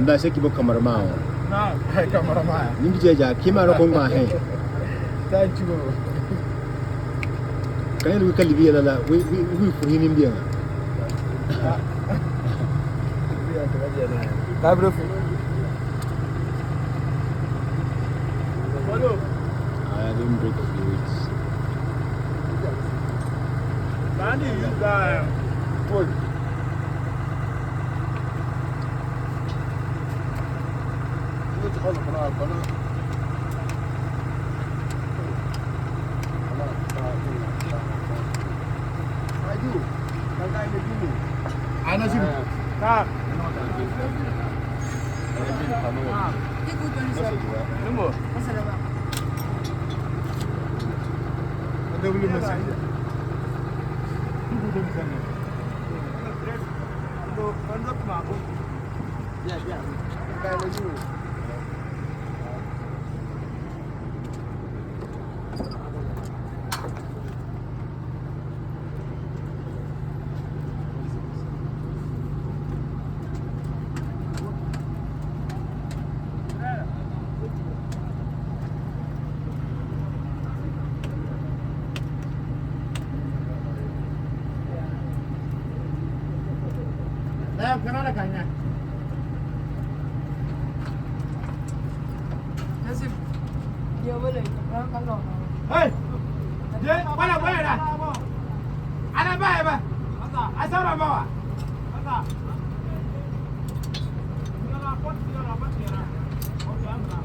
anda se kibo cameraman No, cameraman. ni jeja kimaro ko ma he Thank you. kan lu kalibi la we fu ni mbia Tá bro. Follow. I didn't break the fluids. Sandy use that wood. What's all about banana? I do. I know you. Nah. Kenapa kayaknya? Nasib dia boleh kalau. Hei, dia mana boleh dah? Ada apa? Asal apa? Apa? Dia lapor. Okey, ambil.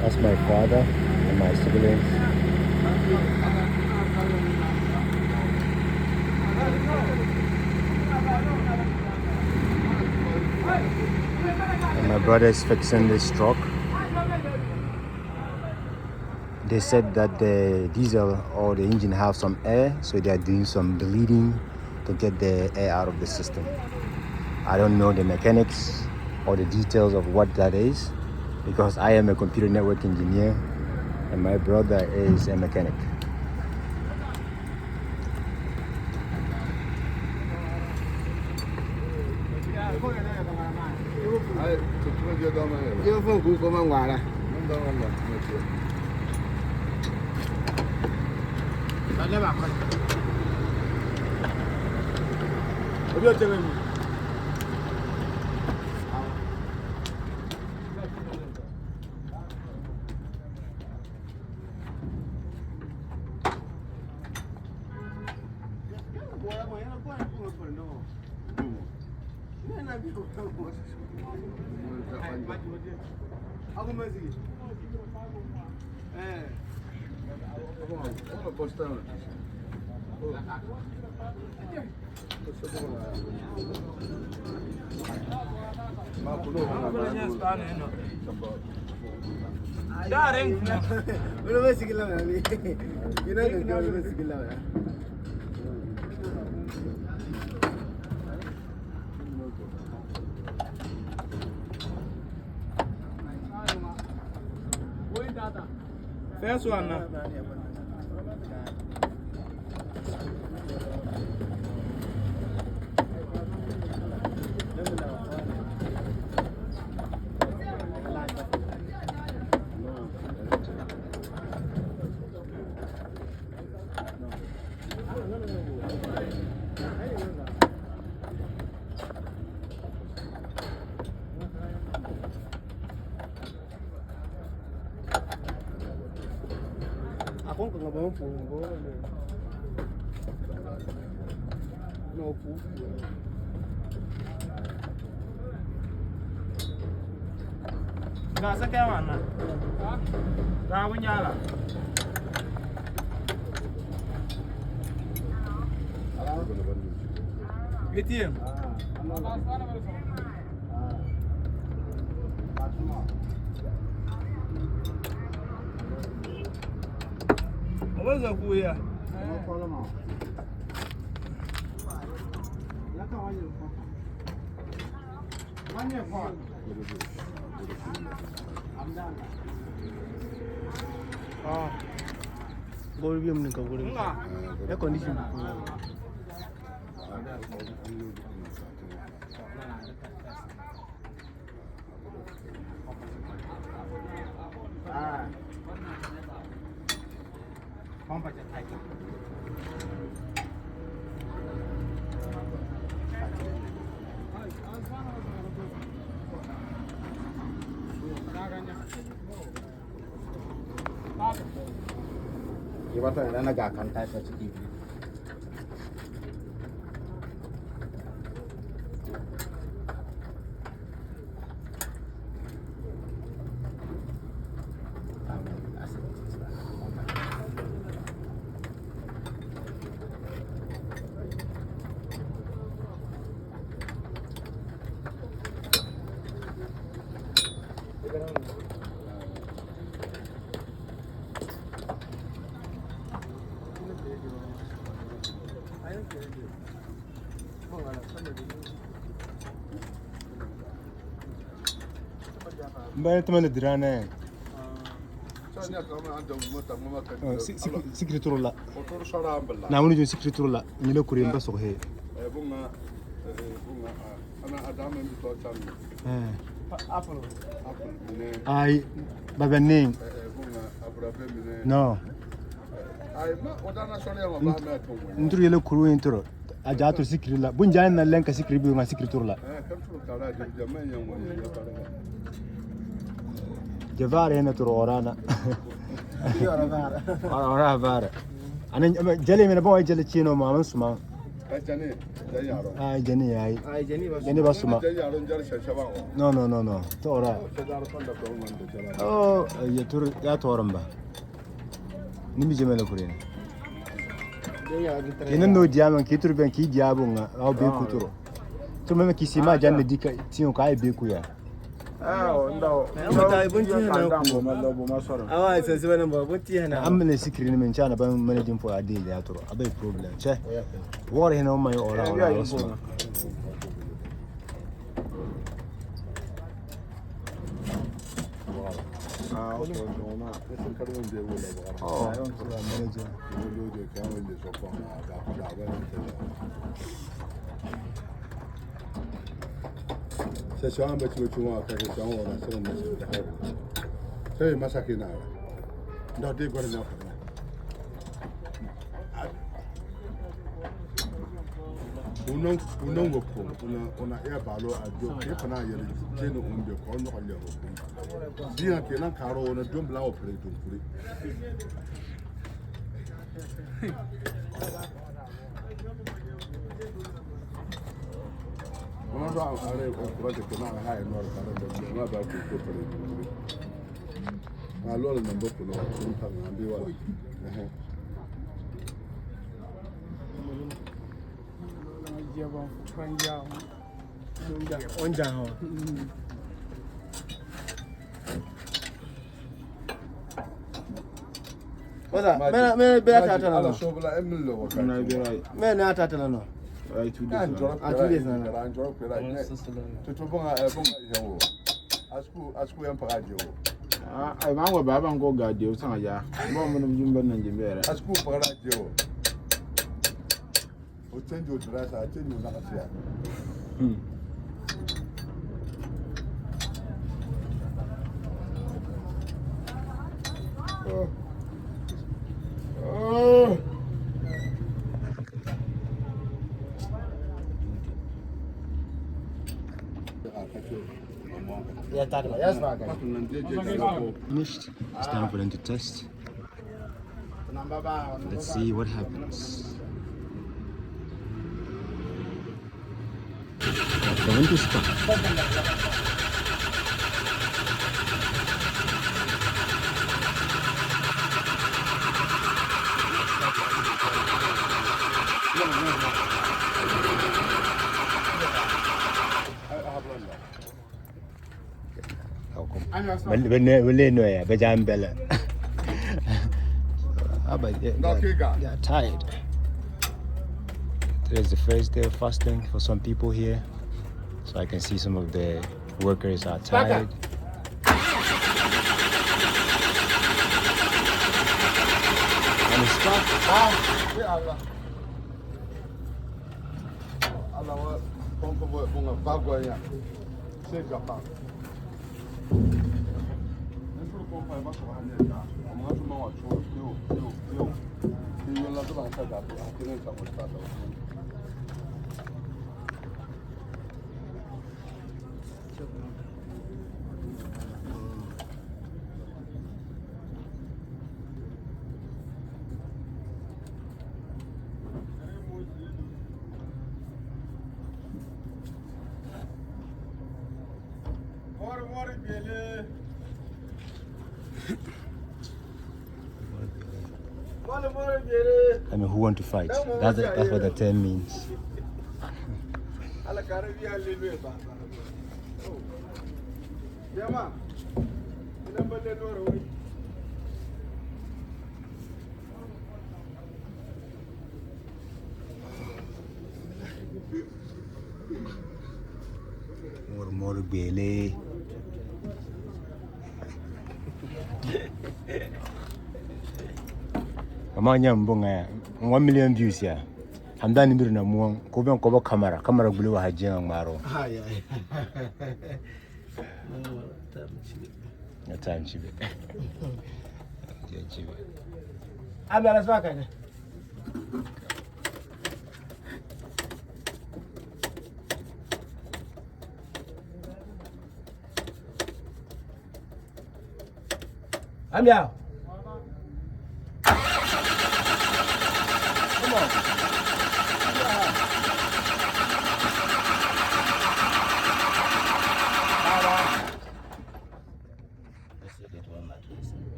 That's my father and my siblings. And my brother is fixing this truck. They said that the diesel or the engine have some air, so they are doing some bleeding to get the air out of the system. I don't know the mechanics or the details of what that is, because I am a computer network engineer and my brother is a mechanic. First one now. Aku nggak mau punggung, no punggung. Nggak sakit mana? Nggak menyala. ATM. What's up here? Go give him the go. Air condition. You want to run a gag and type of TV. Mbaya tuma dirane. Secretary na wani jin secretary la ni le kuri mba so he ai baba ning no nturu yele kuru intro aja to secretary la bunja na lenka secretary bi nga secretary la Javare hena turu orana ora vara ana jale mena bo jale chino ma man suma ai jani ba suma no to ora oh ya tur ya toramba nimi jemela kurene kenan no diaman ki tur ben ki diabunga au be kuturo to meme kisima janne dika tiyo kai be kuya amne sikri men chana ban managing for a deal ya toro abai problem che war hena mai ora Se siamo invece facciamo che siamo ora siamo messi da fare. Sei masakina. Da te guarda no. Uno ngopo una e balo a do ke pana yele jeno umbe ko no alle ko. Dia ke nan karo na dum bla opere dum puri. Una do are ko proje ke na ha e no karo do na ba ko opere dum puri. Allora non dopo no, non fa nada igual. What's me be atata Alla no. sopra e millo ko. Me na atata no. Ai tu dis. Tu bonga yawo. Asku yan paraje wo. Ai mango baba ngo gade o san ya. Mo mo njimba na njimbere. Asku paraje wo. O tenjo drasa, tenjo na kasia. Ya tata. Yes, ba. Finished. It's time for them to test. Let's see what happens. Going to stop. They are tired. Today is the first day of fasting for some people here, so I can see some of the workers are tired. And it's I mean, who want to fight? That's what the term means. More Bele. Amanya mbonga 1 million views ya. Hamdani mbiri na muang kobe nkobo kamera bulu wa hajenga ngmaro. No time chibe. Chibe. Abi alaswa kane. Ami out. Come on.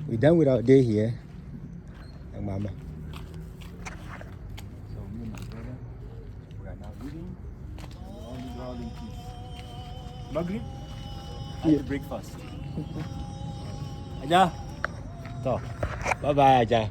We're done with our day here, Mama. So me and my brother, we are now reading. We're all in peace. Maghrib, and breakfast. Aja, so bye bye Aja.